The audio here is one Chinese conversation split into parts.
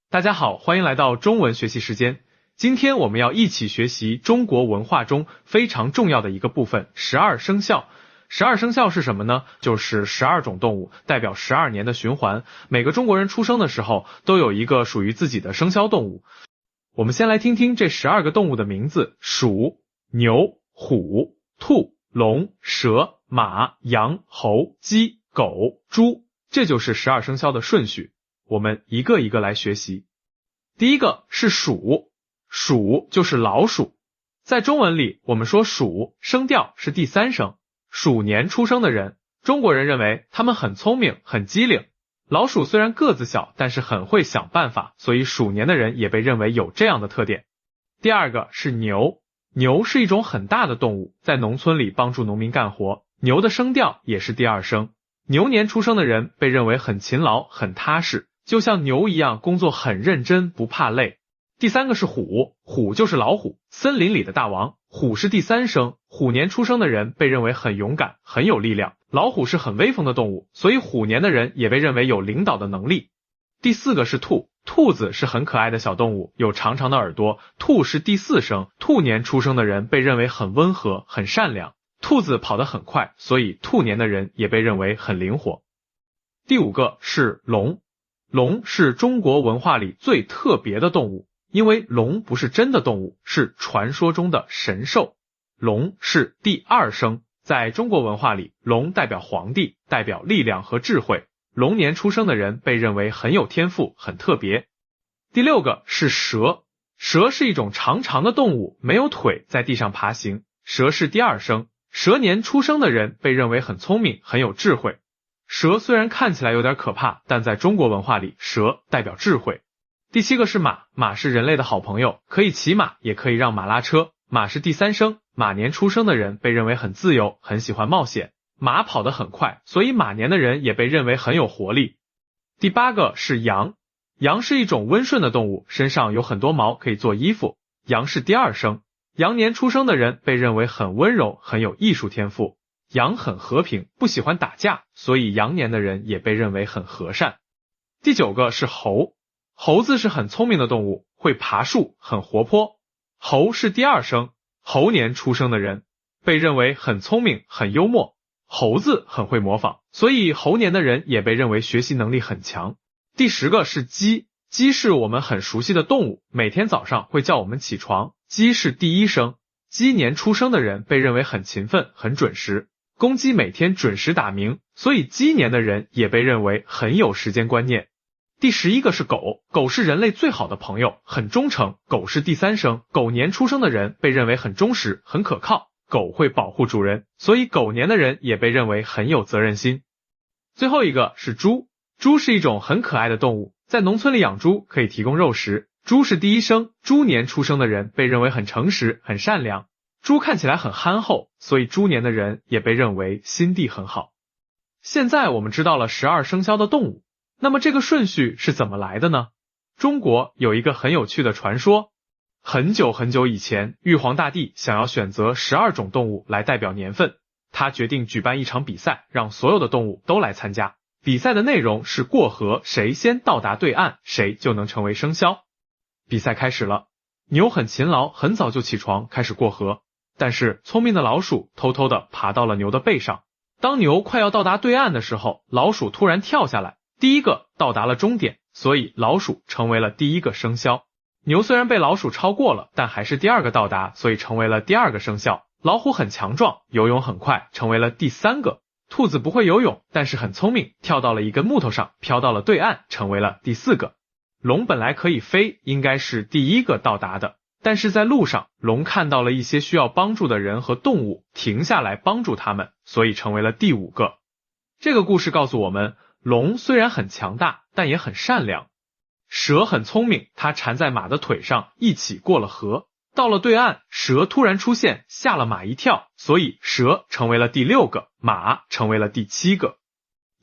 大家好，欢迎来到中文学习时间。今天我们要一起学习中国文化中非常重要的一个部分12生肖。12生肖是什么呢？就是12种动物，代表12年的循环。每个中国人出生的时候都有一个属于自己的生肖动物。我们先来听听这12个动物的名字：鼠、牛、虎、兔、龙、蛇、马、羊、猴、鸡、狗、猪。这就是12生肖的顺序。我们一个一个来学习。第一个是鼠，鼠就是老鼠。在中文里，我们说鼠声调是第3声。鼠年出生的人，中国人认为他们很聪明，很机灵。老鼠虽然个子小，但是很会想办法，所以鼠年的人也被认为有这样的特点。第二个是牛，牛是一种很大的动物，在农村里帮助农民干活，牛的声调也是第2声。牛年出生的人被认为很勤劳，很踏实，就像牛一样工作很认真，不怕累。第3个是虎，虎就是老虎，森林里的大王，虎是第3声。虎年出生的人被认为很勇敢，很有力量。老虎是很威风的动物，所以虎年的人也被认为有领导的能力。第4个是兔，兔子是很可爱的小动物，有长长的耳朵，兔是第4声。兔年出生的人被认为很温和，很善良。兔子跑得很快，所以兔年的人也被认为很灵活。第5个是龙，龙是中国文化里最特别的动物，因为龙不是真的动物，是传说中的神兽。龙是第2声，在中国文化里，龙代表皇帝，代表力量和智慧。龙年出生的人被认为很有天赋，很特别。第6个是蛇，蛇是一种长长的动物，没有腿，在地上爬行。蛇是第2声。蛇年出生的人被认为很聪明，很有智慧。蛇虽然看起来有点可怕，但在中国文化里，蛇代表智慧。第7个是马，马是人类的好朋友，可以骑马，也可以让马拉车。马是第3声，马年出生的人被认为很自由，很喜欢冒险。马跑得很快，所以马年的人也被认为很有活力。第8个是羊，羊是一种温顺的动物，身上有很多毛，可以做衣服。羊是第2声。羊年出生的人被认为很温柔，很有艺术天赋。羊很和平，不喜欢打架，所以羊年的人也被认为很和善。第9个是猴，猴子是很聪明的动物，会爬树，很活泼。猴是第2声，猴年出生的人被认为很聪明，很幽默。猴子很会模仿，所以猴年的人也被认为学习能力很强。第10个是鸡，鸡是我们很熟悉的动物，每天早上会叫我们起床。鸡是第1声，鸡年出生的人被认为很勤奋，很准时。公鸡每天准时打鸣，所以鸡年的人也被认为很有时间观念。第11个是狗，狗是人类最好的朋友，很忠诚。狗是第3声，狗年出生的人被认为很忠实，很可靠。狗会保护主人，所以狗年的人也被认为很有责任心。最后一个是猪，猪是一种很可爱的动物，在农村里养猪可以提供肉食。猪是第1声，猪年出生的人被认为很诚实，很善良。猪看起来很憨厚，所以猪年的人也被认为心地很好。现在我们知道了12生肖的动物，那么这个顺序是怎么来的呢？中国有一个很有趣的传说，很久很久以前，玉皇大帝想要选择12种动物来代表年份，他决定举办一场比赛，让所有的动物都来参加。比赛的内容是过河，谁先到达对岸，谁就能成为生肖。比赛开始了，牛很勤劳，很早就起床开始过河，但是聪明的老鼠偷偷地爬到了牛的背上。当牛快要到达对岸的时候，老鼠突然跳下来，第一个到达了终点，所以老鼠成为了第1个生肖。牛虽然被老鼠超过了，但还是第2个到达，所以成为了第2个生肖。老虎很强壮，游泳很快，成为了第3个。兔子不会游泳，但是很聪明，跳到了一根木头上，飘到了对岸，成为了第4个。龙本来可以飞，应该是第1个到达的，但是在路上，龙看到了一些需要帮助的人和动物，停下来帮助他们，所以成为了第5个。这个故事告诉我们，龙虽然很强大，但也很善良。蛇很聪明，它缠在马的腿上，一起过了河。到了对岸，蛇突然出现，吓了马一跳，所以蛇成为了第6个，马成为了第7个。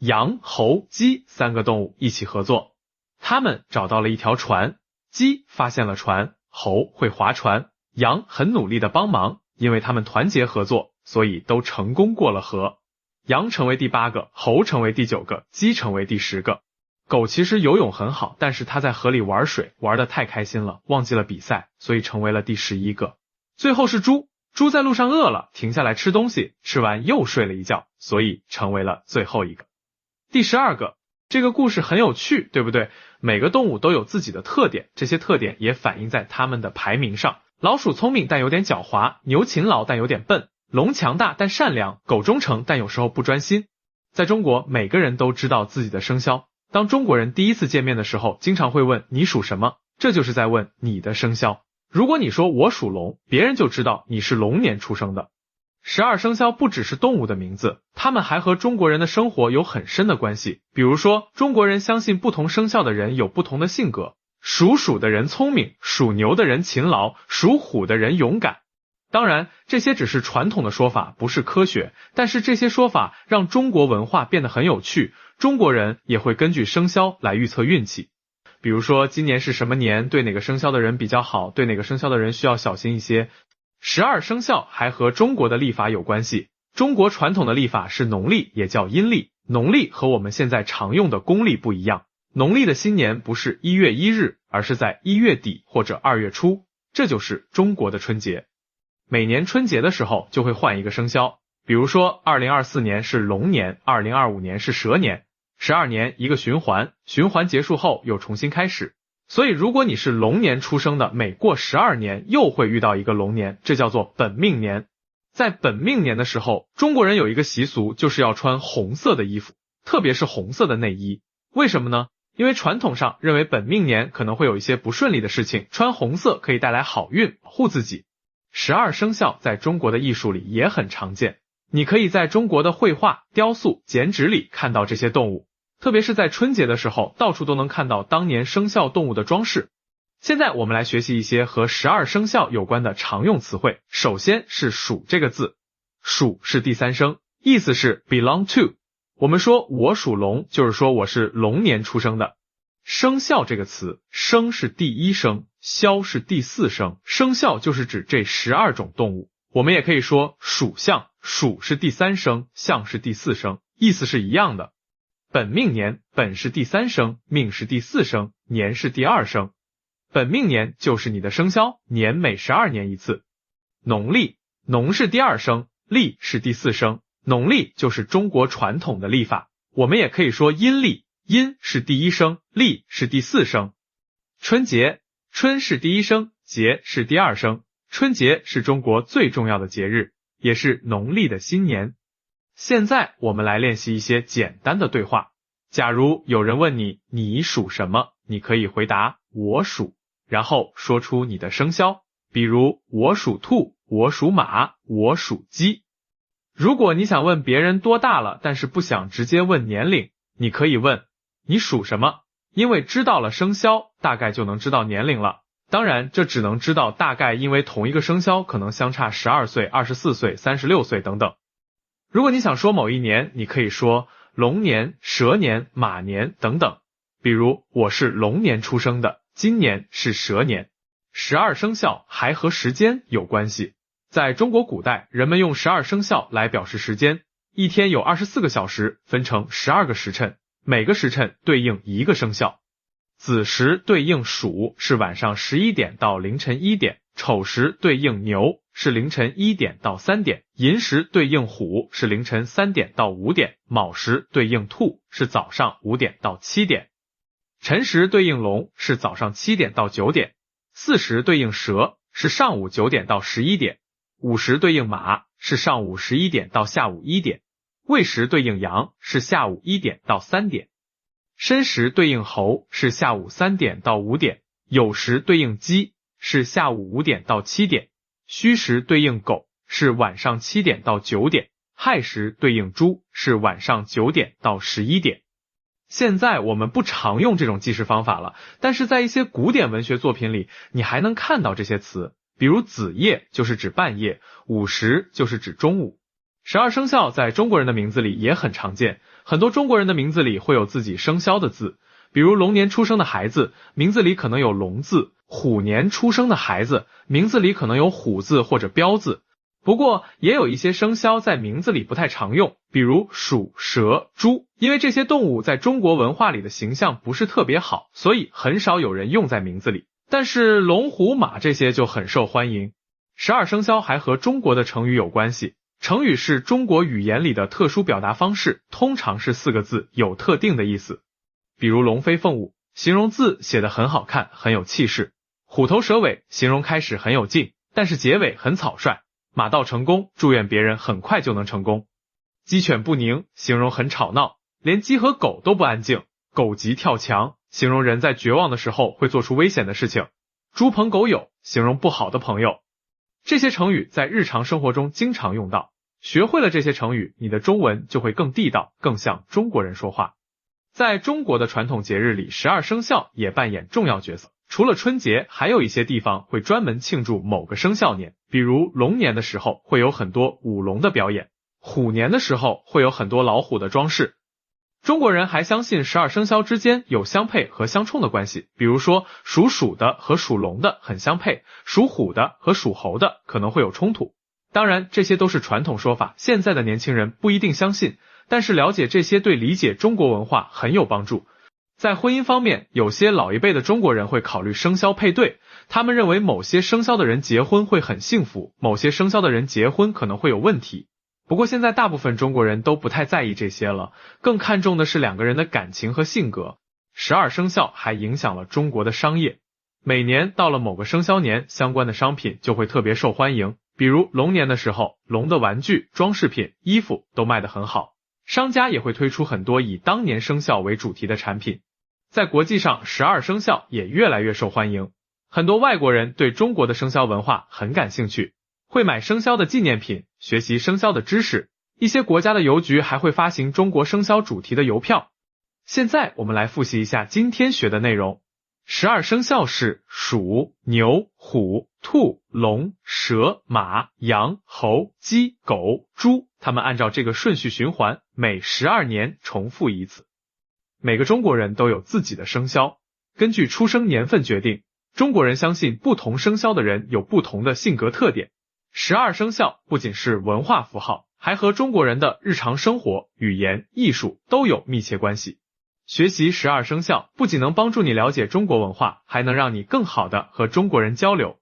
羊、猴、鸡3个动物一起合作，他们找到了一条船，鸡发现了船，猴会划船，羊很努力的帮忙，因为他们团结合作，所以都成功过了河。羊成为第8个，猴成为第9个，鸡成为第10个。狗其实游泳很好，但是它在河里玩水，玩得太开心了，忘记了比赛，所以成为了第11个。最后是猪，猪在路上饿了，停下来吃东西，吃完又睡了一觉，所以成为了最后一个。第12个，这个故事很有趣，对不对？每个动物都有自己的特点，这些特点也反映在它们的排名上。老鼠聪明但有点狡猾，牛勤劳但有点笨，龙强大但善良，狗忠诚但有时候不专心。在中国，每个人都知道自己的生肖。当中国人第一次见面的时候，经常会问你属什么，这就是在问你的生肖。如果你说我属龙，别人就知道你是龙年出生的。12生肖不只是动物的名字，它们还和中国人的生活有很深的关系。比如说，中国人相信不同生肖的人有不同的性格，属鼠的人聪明，属牛的人勤劳，属虎的人勇敢。当然，这些只是传统的说法，不是科学，但是这些说法让中国文化变得很有趣。中国人也会根据生肖来预测运气，比如说今年是什么年，对哪个生肖的人比较好，对哪个生肖的人需要小心一些。12生肖还和中国的历法有关系。中国传统的历法是农历，也叫阴历。农历和我们现在常用的公历不一样，农历的新年不是1月1日，而是在1月底或者2月初，这就是中国的春节。每年春节的时候就会换一个生肖，比如说2024年是龙年，2025年是蛇年，12年一个循环，循环结束后又重新开始。所以如果你是龙年出生的，每过12年又会遇到一个龙年，这叫做本命年。在本命年的时候，中国人有一个习俗，就是要穿红色的衣服，特别是红色的内衣。为什么呢？因为传统上认为本命年可能会有一些不顺利的事情，穿红色可以带来好运，保护自己。12生肖在中国的艺术里也很常见，你可以在中国的绘画、雕塑、剪纸里看到这些动物，特别是在春节的时候，到处都能看到当年生肖动物的装饰。现在我们来学习一些和12生肖有关的常用词汇。首先是属这个字，属是第3声，意思是 belong to。我们说我属龙，就是说我是龙年出生的。生肖这个词，生是第1声，肖是第4声，生肖就是指这12种动物。我们也可以说属相，属是第3声，相是第4声，意思是一样的。本命年，本是第3声，命是第4声，年是第2声。本命年就是你的生肖，年每12年一次。农历，农是第2声，历是第4声，农历就是中国传统的历法。我们也可以说阴历，阴是第1声，历是第4声。春节，春是第1声，节是第2声。春节是中国最重要的节日，也是农历的新年。现在我们来练习一些简单的对话。假如有人问你，你属什么？你可以回答我属，然后说出你的生肖，比如我属兔，我属马，我属鸡。如果你想问别人多大了，但是不想直接问年龄，你可以问你属什么？因为知道了生肖，大概就能知道年龄了。当然，这只能知道大概，因为同一个生肖可能相差12岁、24岁、36岁等等。如果你想说某一年，你可以说龙年、蛇年、马年等等。比如我是龙年出生的，今年是蛇年。12生肖还和时间有关系。在中国古代，人们用12生肖来表示时间。一天有24个小时，分成12个时辰，每个时辰对应一个生肖。子时对应鼠，是晚上11点到凌晨1点；丑时对应牛，是凌晨1点到3点；寅时对应虎，是凌晨3点到5点；卯时对应兔，是早上5点到7点；辰时对应龙，是早上7点到9点；巳时对应蛇，是上午9点到11点；午时对应马，是上午11点到下午1点；未时对应羊，是下午1点到3点；申时对应猴，是下午3点到5点；酉时对应鸡，是下午5点到7点；戌时对应狗，是晚上7点到9点；亥时对应猪，是晚上9点到11点。现在我们不常用这种计时方法了，但是在一些古典文学作品里，你还能看到这些词，比如子夜就是指半夜，午时就是指中午。12生肖在中国人的名字里也很常见，很多中国人的名字里会有自己生肖的字，比如龙年出生的孩子，名字里可能有龙字；虎年出生的孩子，名字里可能有虎字或者彪字。不过也有一些生肖在名字里不太常用，比如鼠、蛇、猪。因为这些动物在中国文化里的形象不是特别好，所以很少有人用在名字里。但是龙、虎、马这些就很受欢迎。12生肖还和中国的成语有关系，成语是中国语言里的特殊表达方式，通常是4个字，有特定的意思。比如龙飞凤舞，形容字写得很好看，很有气势；虎头蛇尾，形容开始很有劲，但是结尾很草率；马到成功，祝愿别人很快就能成功；鸡犬不宁，形容很吵闹，连鸡和狗都不安静；狗急跳墙，形容人在绝望的时候会做出危险的事情；猪朋狗友，形容不好的朋友。这些成语在日常生活中经常用到，学会了这些成语，你的中文就会更地道，更像中国人说话。在中国的传统节日里，12生肖也扮演重要角色。除了春节，还有一些地方会专门庆祝某个生肖年，比如龙年的时候会有很多舞龙的表演，虎年的时候会有很多老虎的装饰。中国人还相信12生肖之间有相配和相冲的关系，比如说属鼠的和属龙的很相配，属虎的和属猴的可能会有冲突。当然，这些都是传统说法，现在的年轻人不一定相信，但是了解这些对理解中国文化很有帮助。在婚姻方面，有些老一辈的中国人会考虑生肖配对，他们认为某些生肖的人结婚会很幸福，某些生肖的人结婚可能会有问题。不过现在大部分中国人都不太在意这些了，更看重的是2个人的感情和性格。12生肖还影响了中国的商业，每年到了某个生肖年，相关的商品就会特别受欢迎，比如龙年的时候，龙的玩具、装饰品、衣服都卖得很好，商家也会推出很多以当年生肖为主题的产品。在国际上，12生肖也越来越受欢迎，很多外国人对中国的生肖文化很感兴趣，会买生肖的纪念品，学习生肖的知识，一些国家的邮局还会发行中国生肖主题的邮票。现在我们来复习一下今天学的内容。12生肖是鼠、牛、虎、兔、龙、蛇、马、羊、猴、鸡、狗、猪，它们按照这个顺序循环，每12年重复一次。每个中国人都有自己的生肖，根据出生年份决定。中国人相信不同生肖的人有不同的性格特点。12生肖不仅是文化符号，还和中国人的日常生活、语言、艺术都有密切关系。学习12生肖不仅能帮助你了解中国文化，还能让你更好的和中国人交流。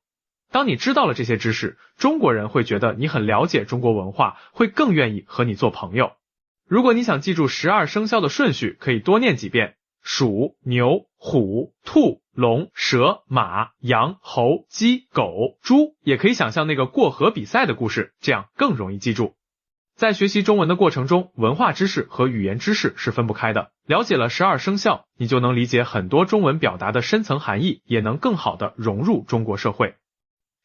当你知道了这些知识，中国人会觉得你很了解中国文化，会更愿意和你做朋友。如果你想记住12生肖的顺序，可以多念几遍：鼠、牛、虎、兔、龙、蛇、马、羊、猴、鸡、狗、猪，也可以想象那个过河比赛的故事，这样更容易记住。在学习中文的过程中，文化知识和语言知识是分不开的。了解了12生肖，你就能理解很多中文表达的深层含义，也能更好的融入中国社会。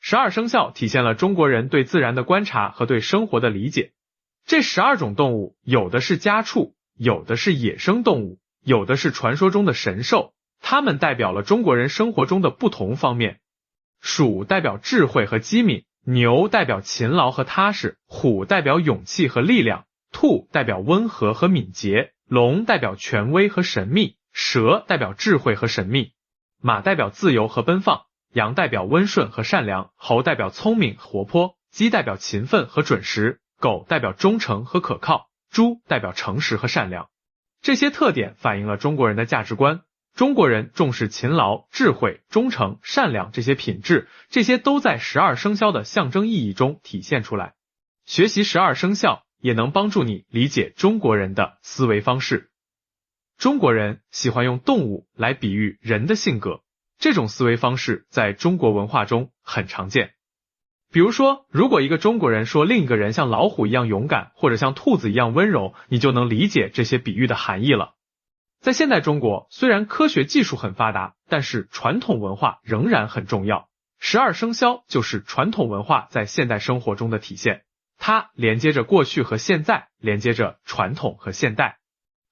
12生肖体现了中国人对自然的观察和对生活的理解。这12种动物，有的是家畜，有的是野生动物，有的是传说中的神兽，它们代表了中国人生活中的不同方面。鼠代表智慧和机敏，牛代表勤劳和踏实，虎代表勇气和力量，兔代表温和和敏捷，龙代表权威和神秘，蛇代表智慧和神秘，马代表自由和奔放，羊代表温顺和善良，猴代表聪明活泼，鸡代表勤奋和准时，狗代表忠诚和可靠，猪代表诚实和善良。这些特点反映了中国人的价值观。中国人重视勤劳、智慧、忠诚、善良这些品质，这些都在12生肖的象征意义中体现出来。学习12生肖也能帮助你理解中国人的思维方式。中国人喜欢用动物来比喻人的性格，这种思维方式在中国文化中很常见。比如说，如果一个中国人说另一个人像老虎一样勇敢，或者像兔子一样温柔，你就能理解这些比喻的含义了。在现代中国，虽然科学技术很发达，但是传统文化仍然很重要。12生肖就是传统文化在现代生活中的体现，它连接着过去和现在，连接着传统和现代。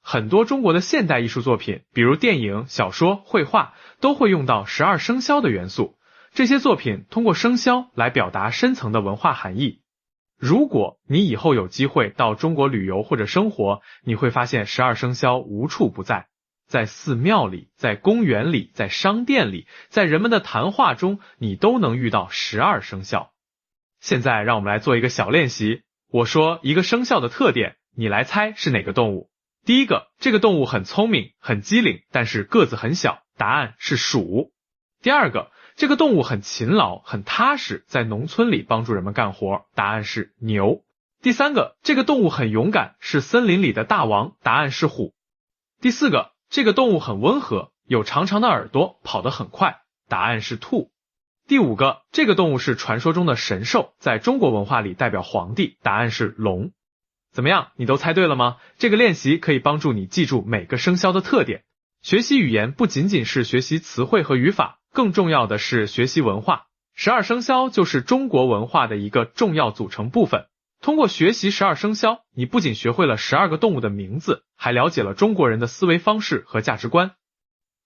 很多中国的现代艺术作品，比如电影、小说、绘画，都会用到12生肖的元素。这些作品通过生肖来表达深层的文化含义。如果你以后有机会到中国旅游或者生活，你会发现12生肖无处不在，在寺庙里，在公园里，在商店里，在人们的谈话中，你都能遇到12生肖。现在让我们来做一个小练习，我说一个生肖的特点，你来猜是哪个动物。第一个，这个动物很聪明，很机灵，但是个子很小，答案是鼠。第二个，这个动物很勤劳，很踏实，在农村里帮助人们干活，答案是牛。第三个，这个动物很勇敢，是森林里的大王，答案是虎。第四个，这个动物很温和，有长长的耳朵，跑得很快，答案是兔。第五个，这个动物是传说中的神兽，在中国文化里代表皇帝，答案是龙。怎么样，你都猜对了吗？这个练习可以帮助你记住每个生肖的特点。学习语言不仅仅是学习词汇和语法，更重要的是学习文化。12生肖就是中国文化的一个重要组成部分。通过学习12生肖，你不仅学会了12个动物的名字，还了解了中国人的思维方式和价值观。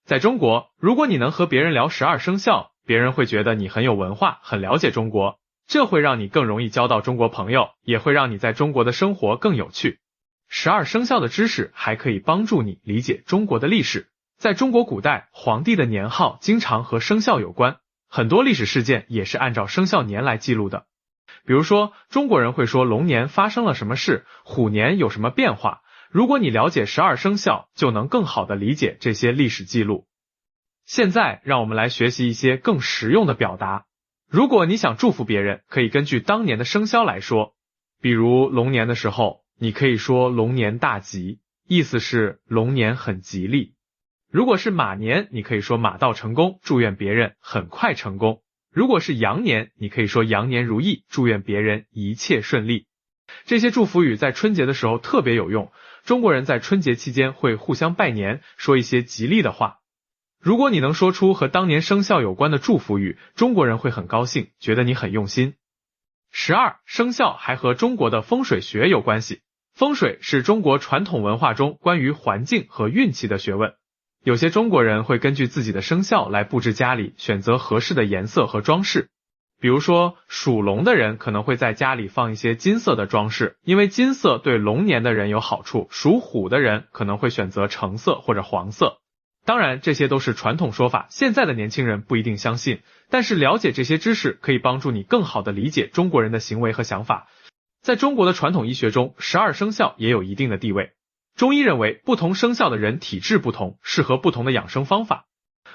在中国，如果你能和别人聊12生肖，别人会觉得你很有文化，很了解中国。这会让你更容易交到中国朋友，也会让你在中国的生活更有趣。12生肖的知识还可以帮助你理解中国的历史。在中国古代，皇帝的年号经常和生肖有关，很多历史事件也是按照生肖年来记录的。比如说，中国人会说龙年发生了什么事，虎年有什么变化。如果你了解12生肖，就能更好的理解这些历史记录。现在，让我们来学习一些更实用的表达。如果你想祝福别人，可以根据当年的生肖来说。比如龙年的时候，你可以说龙年大吉，意思是龙年很吉利。如果是马年，你可以说马到成功，祝愿别人很快成功。如果是羊年，你可以说羊年如意，祝愿别人一切顺利。这些祝福语在春节的时候特别有用，中国人在春节期间会互相拜年，说一些吉利的话。如果你能说出和当年生肖有关的祝福语，中国人会很高兴，觉得你很用心。12生肖还和中国的风水学有关系。风水是中国传统文化中关于环境和运气的学问。有些中国人会根据自己的生肖来布置家里，选择合适的颜色和装饰。比如说，属龙的人可能会在家里放一些金色的装饰，因为金色对龙年的人有好处。属虎的人可能会选择橙色或者黄色。当然，这些都是传统说法，现在的年轻人不一定相信，但是了解这些知识可以帮助你更好地理解中国人的行为和想法。在中国的传统医学中，12生肖也有一定的地位。中医认为，不同生肖的人体质不同，适合不同的养生方法。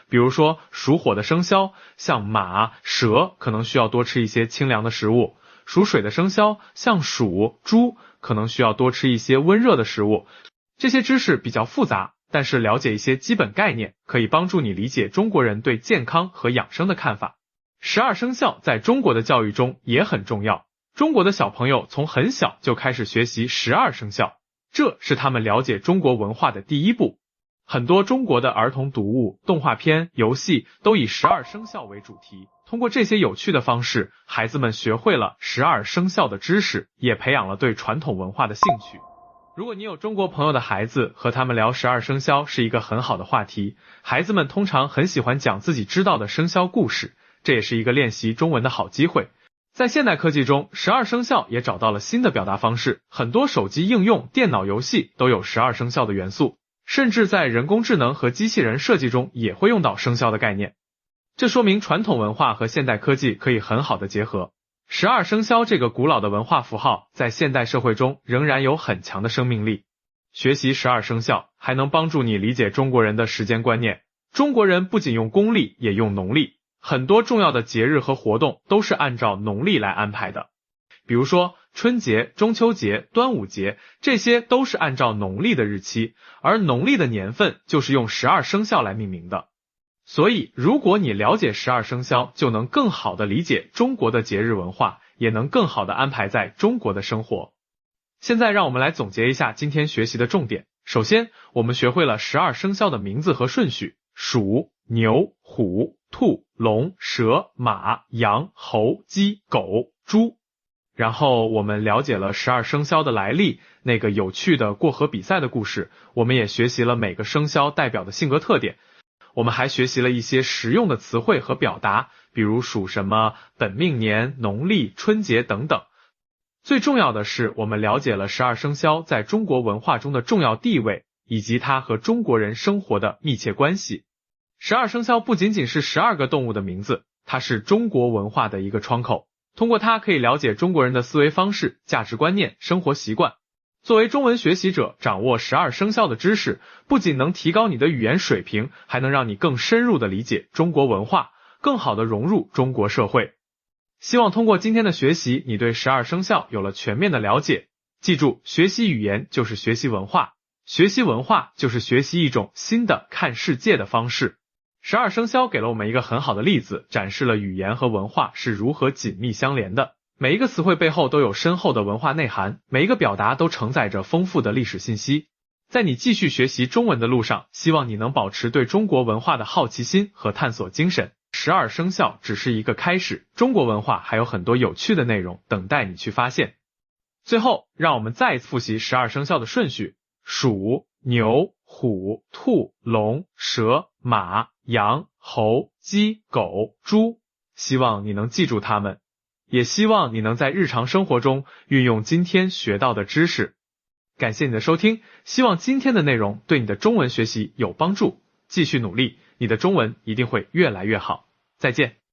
比如说，属火的生肖，像马、蛇，可能需要多吃一些清凉的食物；属水的生肖，像鼠、猪，可能需要多吃一些温热的食物。这些知识比较复杂，但是了解一些基本概念，可以帮助你理解中国人对健康和养生的看法。12生肖在中国的教育中也很重要，中国的小朋友从很小就开始学习12生肖，这是他们了解中国文化的第一步。很多中国的儿童读物、动画片、游戏都以12生肖为主题，通过这些有趣的方式，孩子们学会了12生肖的知识，也培养了对传统文化的兴趣。如果你有中国朋友的孩子，和他们聊12生肖是一个很好的话题。孩子们通常很喜欢讲自己知道的生肖故事，这也是一个练习中文的好机会。在现代科技中，12生肖也找到了新的表达方式，很多手机应用、电脑游戏都有12生肖的元素，甚至在人工智能和机器人设计中也会用到生肖的概念。这说明传统文化和现代科技可以很好的结合。12生肖这个古老的文化符号，在现代社会中仍然有很强的生命力。学习12生肖还能帮助你理解中国人的时间观念。中国人不仅用公历，也用农历，很多重要的节日和活动都是按照农历来安排的。比如说春节、中秋节、端午节，这些都是按照农历的日期，而农历的年份就是用12生肖来命名的。所以，如果你了解12生肖，就能更好的理解中国的节日文化，也能更好的安排在中国的生活。现在让我们来总结一下今天学习的重点。首先，我们学会了12生肖的名字和顺序：鼠、牛、虎、兔、龙、蛇、马、羊、猴、鸡、狗、猪。然后我们了解了12生肖的来历，那个有趣的过河比赛的故事，我们也学习了每个生肖代表的性格特点。我们还学习了一些实用的词汇和表达，比如属什么、本命年、农历、春节等等。最重要的是，我们了解了12生肖在中国文化中的重要地位，以及它和中国人生活的密切关系。12生肖不仅仅是12个动物的名字，它是中国文化的一个窗口，通过它可以了解中国人的思维方式、价值观念、生活习惯。作为中文学习者，掌握12生肖的知识，不仅能提高你的语言水平，还能让你更深入的理解中国文化，更好的融入中国社会。希望通过今天的学习，你对12生肖有了全面的了解。记住，学习语言就是学习文化，学习文化就是学习一种新的看世界的方式。12生肖给了我们一个很好的例子，展示了语言和文化是如何紧密相连的。每一个词汇背后都有深厚的文化内涵，每一个表达都承载着丰富的历史信息。在你继续学习中文的路上，希望你能保持对中国文化的好奇心和探索精神。12生肖只是一个开始，中国文化还有很多有趣的内容等待你去发现。最后，让我们再复习12生肖的顺序：鼠、牛、虎、兔、龙、蛇、马、羊、猴、鸡、狗、猪。希望你能记住它们，也希望你能在日常生活中运用今天学到的知识。感谢你的收听，希望今天的内容对你的中文学习有帮助。继续努力，你的中文一定会越来越好。再见。